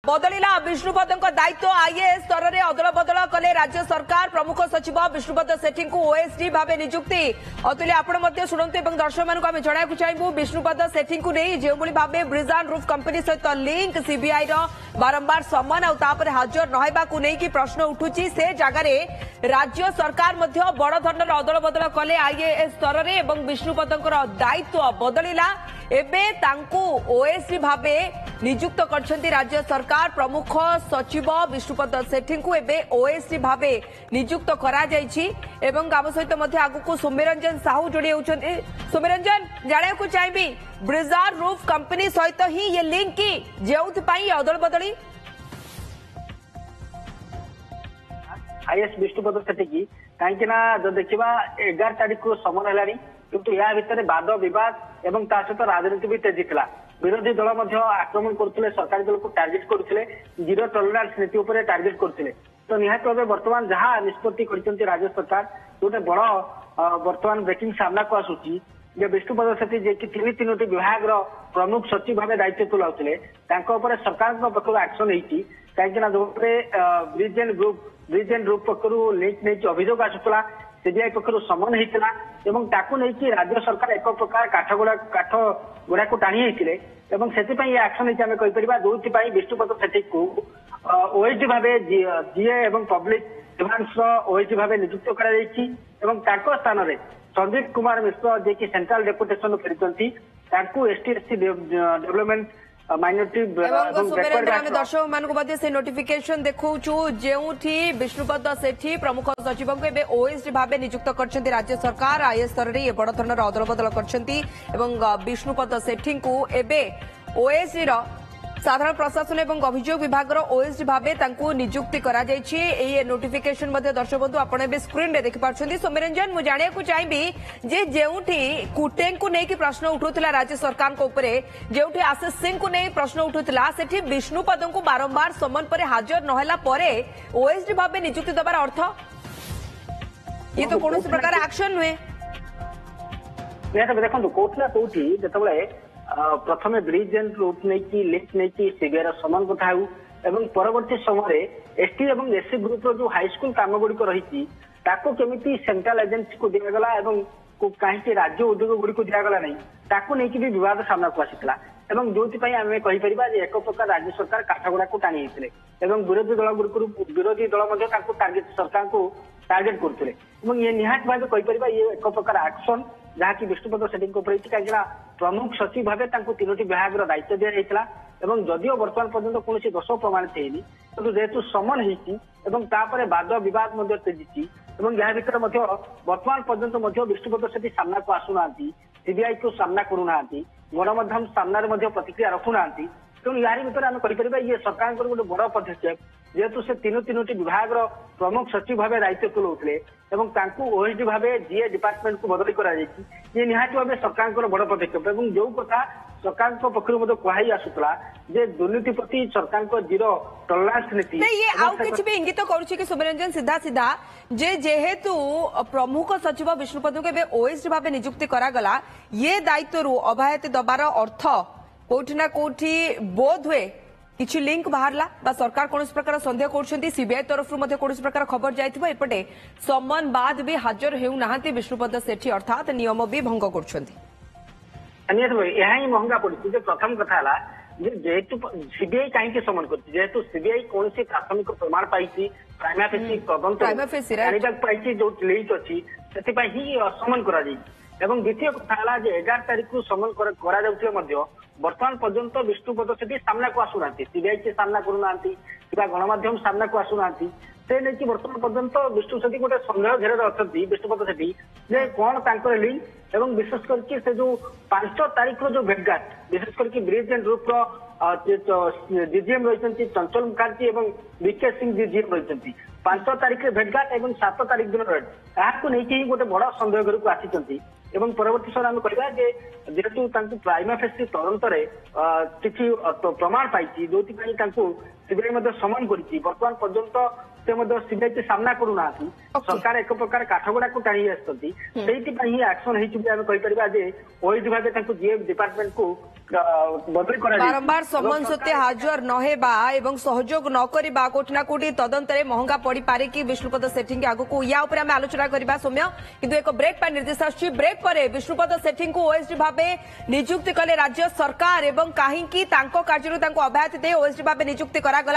बदलिला विष्णुपद दायित्व आईएएस स्तर में अदल बदल कले राज्य सरकार प्रमुख सचिव विष्णुपद सेठी को ओएसडी भाव नियुक्ति अतुल्य आपण शुणु दर्शक मानक आम जनाक चाहबू विष्णुपद सेठी को नहीं जो भाव ब्रिज एंड रूफ कंपनी सहित लिंक सीबीआई बारंबार सम्मान आउे हाजर नहवाक नहीं प्रश्न उठुची से जगार राज्य सरकार बड़ धरण अदल बदल कले आईएएस स्तर में विष्णुपद दायित्व बदलिला एबे तांकू ओएसडी भावे नियुक्त करछंती राज्य सरकार प्रमुख सचिव विष्णुपद सेठी को एबे ओएसडी भावे नियुक्त करा जायछि एवं आम सहित मध्य आगु सौम्यरंजन साहू जोड़ी होउछंती। सौम्यरंजन जाने को चाहिए ब्रिजार रूफ कंपनी सहित ही ये लिंक की जेउथ पई अदल बदली आईएएस विष्णुपद सेठी की कहीं जो देखा 11 तारीख को समन है किंतु या भितर वाद विवाद एवं ता सहित राजनीति भी तेजी था। विरोधी दल आक्रमण करते सरकारी दल को टार्गेट करते जीरो टॉलरेंस नीति उपर टार्गेट करते तो निहत भाव बर्तमान जहां निष्पत्ति कर राज्य सरकार गोटे बड़ बर्तमान ब्रेकिंग सामना को आसूची विष्णुपद सेठी जे कि तीन विभाग प्रमुख सचिव भाव दायित्व तुलाउले सरकार पक्ष एक्शन होती कहीं जो ब्रिज एंड रूफ पक्ष लिंक नहीं अभियोग आसूला सीबीआई पक्ष समन होता नहीं राज्य सरकार एक प्रकार काठ गुड़ा को टाणी होते एक्शन होकर जो विष्णुपद सेठी को ओएसडी भाव जीए एवं पब्लिक डिफेन्स ओएसडी भाव नियुक्त कर स्थान में संदीप कुमार मिश्र जे कि सेंट्रल डेपुटेशन फेरी एसटी एससी डेवलपमेंट माइनॉरिटी दर्शक मान से नोटिफिकेशन देखु जो विष्णुपद सेठी प्रमुख सचिव को ओएसडी भाव नियुक्त कर राज्य सरकार आईएएस स्तर में बड़ धरण अदल बदल कर विष्णुपद सेठी को ओएसडी साधारण प्रशासन एवं अभियोग विभाग ओएसडी भाव नियुक्ति करा नोटिफिकेशन दर्शक बंधु आप स्क्रीन में देखिपार सौम्यरंजन मुझे जानने चाहिए जे जेउठी कुटे को लेकिन प्रश्न उठुला राज्य सरकार जो आशीष सिंह को नहीं प्रश्न उठुला से विष्णुपद को बारंबार समन पर हाजर नहला ओएसडी भाव नियुक्ति दबार अर्थ ये तो कौन प्रकार एक्शन नुहे देखो कौटना कौटी जो प्रथम ब्रिज एंड रूफ नहीं लिंक नहीं सीबीआई समान कथा परवर्ती समय एसटी और एससी ग्रुप जो हाईस्कल कम गुड़िक रही केमी सेंट्रल एजेंसी को दिगला कहीं राज्य उद्योग गुड़ी को दिगला नहीं ताकू नहीं भी विवाद सामना को आसाला जो आम कहीपर एक प्रकार राज्य सरकार काठगोड़ा को टाणी होते विरोधी दल गुड़िक विरोधी दल सरकार को टार्गेट करते ये निहात भाव कहीपर ये एक प्रकार एक्शन जहाँकि विष्णुपद सेठी कहीं प्रमुख सचिव भाव तीनो विभाग दायित्व दि जाता जदिओ बर्तमान पर्यटन कौन दोष प्रमाणित होनी कि जेहेतु समन होपर वाद बद तेजी या भर बर्तमान पर्यटन विष्णुपद सेठी सामना को आसुना सीबीआई को सामना करूना गणमाध्यम सामने प्रतिक्रिया रखुना तेणु यार भर आम कहीपर ये सरकार गोटे बड़ पदक्षेप जेहेतु से तीनो विभाग प्रमुख सचिव भाव दायित्व तुलाउले ओएसडी भाव जीए डिपार्टमेंट को बदली कर निहाती भाव सरकार बड़ पदक्षेप जो कथा सरकार पक्ष कही आसूला दुर्नीति प्रति सरकार जीरो टॉलरेंस नीति ये भी इंगित करुच्ची सौम्यरंजन सीधा सीधा जेहेतु प्रमुख सचिव विष्णुपद को ओएसडी भाव नियुक्ति करागला ये दायित्व अबाहति दबार अर्थ कोठी ना कोठी बोध हुए किछि लिंक बाहरला बा सरकार कौन प्रकार सन्देह कर सीबीआई तरफ कौन प्रकार खबर जाइथिबो एपटे सम्मान बाद भी हाजर हेउना विष्णुपद सेठी अर्थात नियम भी भंग कर महंगा पड़ी प्रथम कथा जेहेतु सीबीआई कहीं समन कर सीबीआई कौन प्राथमिक प्रमाण पाई प्राइमा फेसी तदंत पाई जो लिंक अच्छी से समन कर द्वितीय कथा 11 तारीख को समन कर बर्तमान पर्यंत विष्णुपद सेठी सामना को आसुना सीबीआई के सामना करूना गणमाध्यम सामना को आसुना से नहीं बर्तमान पर्यंत विष्णु सेठी गोटे सन्देह घेर अच्छा विष्णुपद सेठी कौन लिंक एवं विशेष करके से जो 5 तारीख जो भेटघाट विशेष करके ब्रिज एंड रूफ डीजीएम रही चंचल मुखार्जी और विके सिंह डीजीएम रही 5 तारीख भेटघाट और 7 तारीख दिन रेड गोटे बड़ सन्देह घर को आसी परवर्ती समय आम कह जेहेतु प्राइमा फेसी तदंत किसी प्रमाण पाई जो सीबीआई समन कर बर्तमान पर्यंत से सीबीआई के सामना करूना सरकार एक प्रकार काठगोड़ा को टाणी आसती एक्शन होपर ओएसडी भाव जीएफ डिपार्टमेंट को ବଦଳି କରାଯାଇଛି। ବାରମ୍ବାର ସମନ ସତ୍ତ୍ୱେ ହାଜର ନ ହେବା ଏବଂ ସହଯୋଗ ନ କରିବା କୋଠି ନା କୋଠି ତଦନ୍ତରେ ମହଙ୍ଗା ପଡିପାରେ କି ବିଷ୍ଣୁପଦ ସେଠୀଙ୍କ ଆଗକୁ ୟା ଉପରେ ଆମେ ଆଲୋଚନା କରିବା ସୌମ୍ୟ କିନ୍ତୁ ଏକ ବ୍ରେକ୍ ପାଇଁ ନିର୍ଦ୍ଦେଶ ଆସୁଛି ବ୍ରେକ୍ ପରେ ବିଷ୍ଣୁପଦ ସେଠୀଙ୍କୁ ଓଏସଡି ଭାବେ ନିଯୁକ୍ତି କଲେ ରାଜ୍ୟ ସରକାର ଏବଂ କାହିଁକି ତାଙ୍କ କାର୍ଯ୍ୟରୁ ତାଙ୍କୁ ଅବ୍ୟାହତି ଦେଇ ଓଏସଡି ଭାବେ ନିଯୁକ୍ତି କରାଗଲା